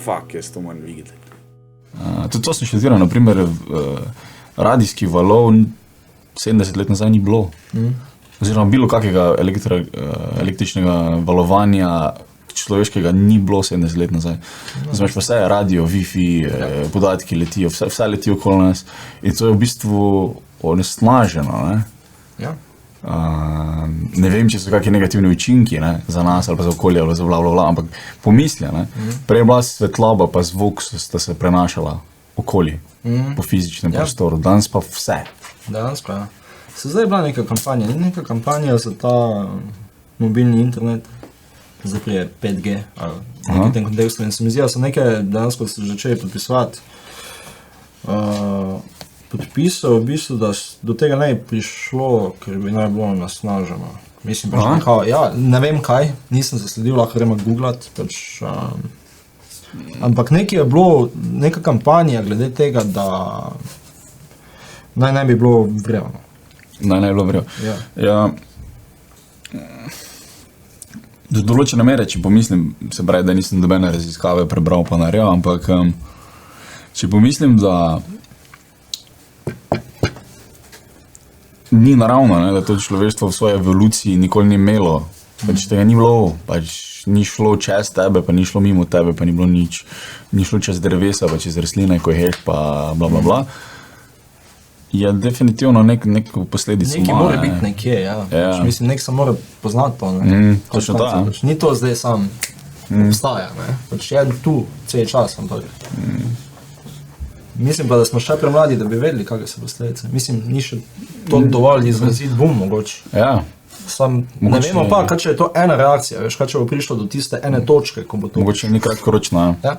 Fak, jaz to moram videti. Tudi to sem študiral, naprimer, radijskih valov 70 let nazaj ni bilo. Oziroma bilo kakega električnega valovanja človeškega ni bilo 70 let nazaj. Znaš pa vse je radio, Wi-Fi, podatki letijo, vse letijo okoli nas in to je v bistvu onesnaženo, ne? Ja. Ne vem, če so kakšni negativni učinki, ne, za nas ali pa za okolje ali za bla, ampak pomisli, ne. Prej je bila svetloba pa zvok sta se prenašala okoli po fizičnem prostoru, danes pa vse. Danes pa, se zdaj je bila neka kampanja za ta mobilni internet, zdaj prije 5G ali nekaj v tem kontekstu in se mi zdi, da so nekaj dejansko se začeli podpisovati podpisal v bistvu, da do tega ne je prišlo, ker bi naj bilo nasnaženo. Mislim, ne vem kaj, nisem zasledil, lahko gremo googlat, ampak nekaj je bilo, neka kampanja glede tega, da naj ne bi bilo vrevno. Naj ne bi bilo vrevno. Ja. Do določene mere, če pomislim, se pravi, da nisem dobene raziskave prebral pa naredil, ampak če pomislim, da ni naravno, ne, da to človeštvo v svoji evoluciji nikoli ni imelo, pač tega ni bilo, pač ni šlo čez tebe, pa ni šlo mimo tebe, pa ni bilo nič, ni šlo čez drevesa, pa čez rastline, ko je hek, pa bla. Je definitivno neko posledico. Nekaj mora biti nekje, ja. Mislim, nek se mora poznati to, ne. Točno to, ja. Ni to zdaj sam obstaja, ne. Pač je tu cel čas, ampak. Mislim pa, da smo še premladi, da bi vedeli, kakve so posledice. Mislim, ni še to dovolj izraziti bum, mogoče. Ja. Ne vemo pa, kaj če je to ena reakcija, veš, kaj če bo prišlo do tiste ene točke, ko bo to. Mogoče ni kratkoročno, ja.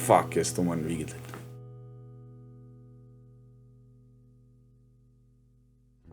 Fak, jaz to moram videti.